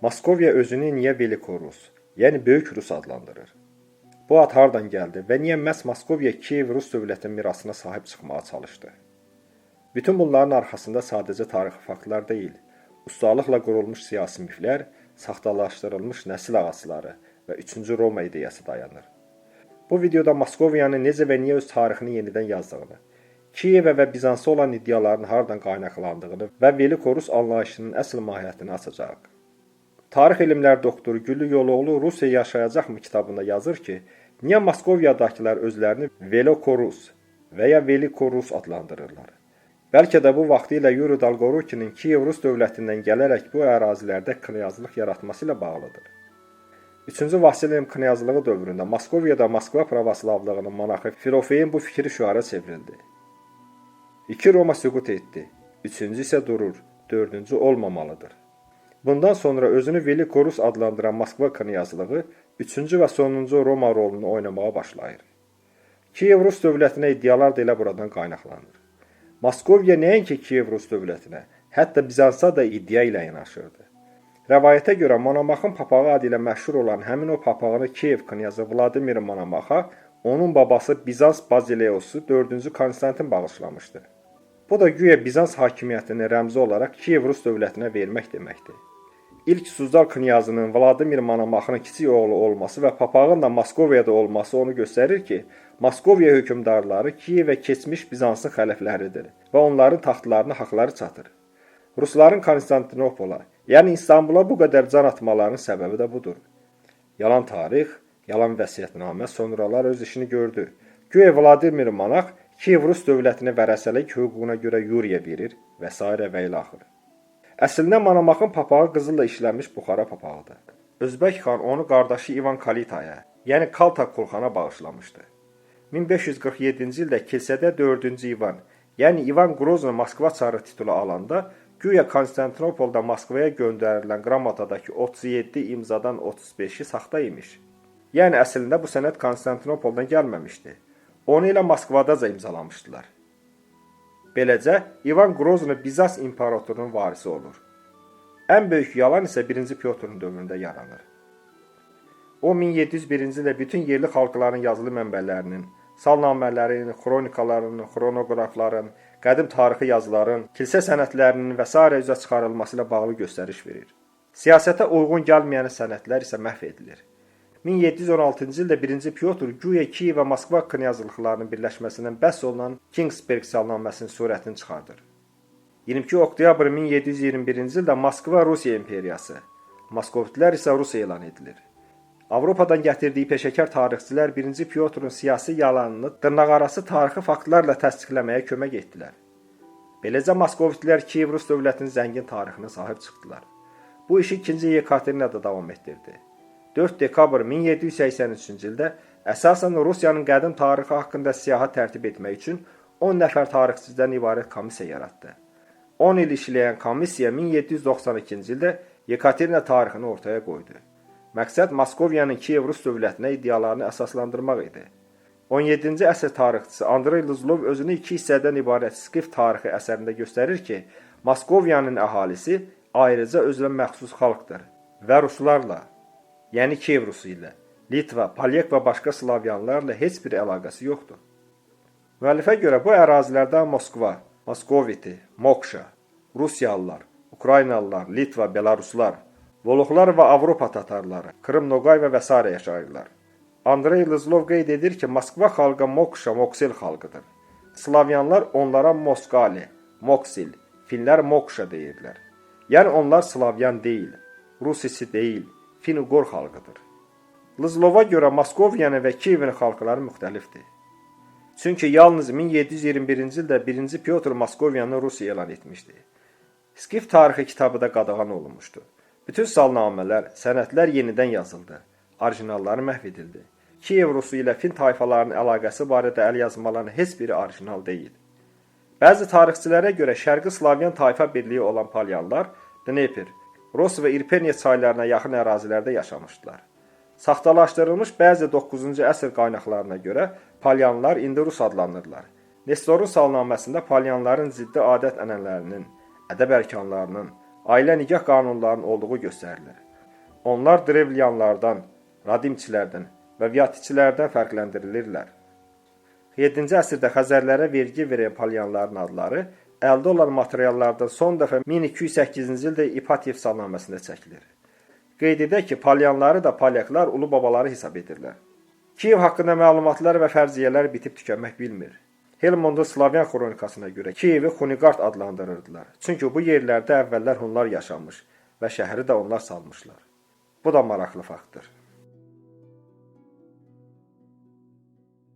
Moskovya özünü niyə Velikorus, yəni Böyük Rus adlandırır? Bu ad hardan gəldi və niyə məhz Moskovya Kiyev Rus dövlətinin mirasına sahib çıxmağa çalışdı? Bütün bunların arxasında sadəcə tarixi faktlar deyil, ustalıqla qurulmuş siyasi miflər, saxtalaşdırılmış nəsil ağacları və 3-cü Roma ideyası dayanır. Bu videoda Moskovyanın necə və niyə öz tarixini yenidən yazdığını, Kiyevə və Bizansa olan iddiaların hardan qaynaqlandığını və Velikorus anlayışının əsl mahiyyətini açacağıq. Tarix elmlər doktoru Güllü Yoloğlu Rusiya yaşayacaqmı kitabında yazır ki, niyə Moskovyadakılar özlərini Velikorus və ya Velikorus adlandırırlar? Bəlkə də bu vaxtilə Yuri Dolgorukinin Kiyev Rus dövlətindən gələrək bu ərazilərdə knyazlıq yaratması ilə bağlıdır. 3-cü Vasilin knyazlığı dövründə Moskovyada Moskva pravoslavlığının monarxı Filofeyin bu fikri şüara çevrildi. 2 Roma süqut etdi, 3-cü isə durur, 4-cü olmamalıdır. Bundan sonra özünü Velikorus adlandıran Moskva knyazlığı 3-cü və sonuncu Roma rolunu oynamağa başlayır. Kiyev Rus dövlətinə iddialar da elə buradan qaynaqlanır. Moskovya nəinki Kiyev Rus dövlətinə, hətta Bizansa da iddia ilə yanaşırdı. Rəvayətə görə Monomaxın papağı adı ilə məşhur olan həmin o papağını Kiyev knyazı Vladimir Monomaxa onun babası Bizans Bazileosu 4-cü Konstantin bağışlamışdı. Bu da güya Bizans hakimiyyətinin rəmzi olaraq Kiyev Rus dövlətinə vermək deməkdir. İlk Suzdal knyazının Vladimir Monomaxın kiçik oğlu olması və papağın da Moskovyada olması onu göstərir ki, Moskovya hökmdarları Kiyevə keçmiş Bizansın xələfləridir və onların taxtlarına haqları çatır. Rusların Konstantinopola, yəni İstanbula bu qədər can atmalarının səbəbi də budur. Yalan tarix, yalan vəsiyyətnamə sonralar öz işini gördü. Güya Vladimir Monomax Kiyev Rus dövlətini vərəsəlik hüququna görə Yuriyə verir və s. və ilaxır. Əslində Monomaxın papağı qızılla işlənmiş Buxara papağıdır. Özbək xan onu qardaşı İvan Kalitaya, yəni Kalta Kulxana bağışlamışdı. 1547-ci ildə kilsədə 4-cü İvan, yəni İvan Qrozno Moskva çarı titulu alanda, güya Konstantinopolda Moskvaya göndərilən qramatadakı 37 imzadan 35-i saxta imiş. Yəni əslində bu sənəd Konstantinopoldan gəlməmişdi. Onu ilə Moskvadaca imzalamışdılar. Beləcə, İvan Qrozno Bizans imperatorunun varisi olur. Ən böyük yalan isə 1-ci Pyotrun dövründə yaranır. O, 1701-ci ildə bütün yerli xalqların yazılı mənbələrinin, salnamələrin, xronikaların, xronoqrafların, qədim tarixi yazıların, kilsə sənədlərinin və s. üzə çıxarılması ilə bağlı göstəriş verir. Siyasətə uyğun gəlməyən sənədlər isə məhv edilir. 1716-cı ildə 1-ci Pyotr güya Kiyev və Moskva knyazlıqlarının birləşməsindən bəhs olunan Kingsberg salnaməsinin surətini çıxardır. 22 oktyabr 1721-ci ildə Moskva Rusiya imperiyası, Moskovitlər isə Rusiya elan edilir. Avropadan gətirdiyi peşəkar tarixçilər 1-ci Pyotrun siyasi yalanını dırnaqarası tarixi faktlarla təsdiqləməyə kömək etdilər. Beləcə Moskovitlər Kiyev Rus dövlətinin zəngin tarixinə sahib çıxdılar. Bu işi 2-ci Yekaterina da davam etdirdi. 4 dekabr 1783-cü ildə əsasən Rusiyanın qədim tarixi haqqında siyahat tərtib etmək üçün 10 nəfər tarixçidən ibarət komissiya yaratdı. 10 il işləyən komissiya 1792-ci ildə Yekaterina tarixini ortaya qoydu. Məqsəd Moskovyanın Kiyev Rus dövlətinə iddialarını əsaslandırmaq idi. 17-ci əsr tarixçisi Andrey Luzlov özünü 2 hissədən ibarət Skif tarixi əsərində göstərir ki, Moskovyanın əhalisi ayrıca özünə məxsus xalqdır və ruslarla, yəni Kiyev Rusu ilə, Litva, Polyek və başqa Slavyanlarla heç bir əlaqəsi yoxdur. Müəllifə görə bu ərazilərdə Moskva, Moskoviti, Mokşa, Rusiyalılar, Ukraynalılar, Litva, Belaruslar, Voloxlar və Avropa tatarları, Krım Noqay və s. yaşayırlar. Andrey Luzlov qeyd edir ki, Moskva xalqı Mokşa, Moksel xalqıdır. Slavyanlar onlara Moskali, Moksil, Finlər Mokşa deyirlər. Yəni onlar Slavyan deyil, Rusisi deyil, Fin-Ugor xalqıdır. Luzlova görə Moskovyanın və Kiyevin xalqları müxtəlifdir. Çünki yalnız 1721-ci ildə 1-ci Pyotr Moskovyanı Rusiya elan etmişdi. Skif tarixi kitabı da qadağan olunmuşdu. Bütün salnamələr, sənədlər yenidən yazıldı. Orijinalları məhv edildi. Kiyev Rusu ilə Fin tayfalarının əlaqəsi barədə əlyazmaların heç biri orijinal deyil. Bəzi tarixçilərə görə Şərqi Slavyan tayfa birliyi olan Polyanlar Dnepr, Ros və İrpeniya çaylarına yaxın ərazilərdə yaşamışdılar. Saxtalaşdırılmış bəzi 9-cu əsr qaynaqlarına görə Polyanlar indi Rus adlanırlar. Nestorun salnaməsində Polyanların ciddi adət ənənələrinin, ədəb ərkanlarının, ailə nikah qanunlarının olduğu göstərilir. Onlar Drevlyanlardan, Radimçilərdən və Vyatiçilərdən fərqləndirilirlər. 7-ci əsrdə Xəzərlərə vergi verən Polyanların adları əldə olan materiallardan son dəfə 1208-ci ildə İpatyev salnaməsində çəkilir. Qeyd edək ki, Polyanları da Polyaklar ulu babaları hesab edirlər. Kiyev haqqında məlumatlar və fərziyyələr bitib tükənmək bilmir. Helmondun Slavyan xronikasına görə Kiyevi Xunigard adlandırırdılar. Çünki bu yerlərdə əvvəllər Hunlar yaşamış və şəhəri də onlar salmışlar. Bu da maraqlı faktdır.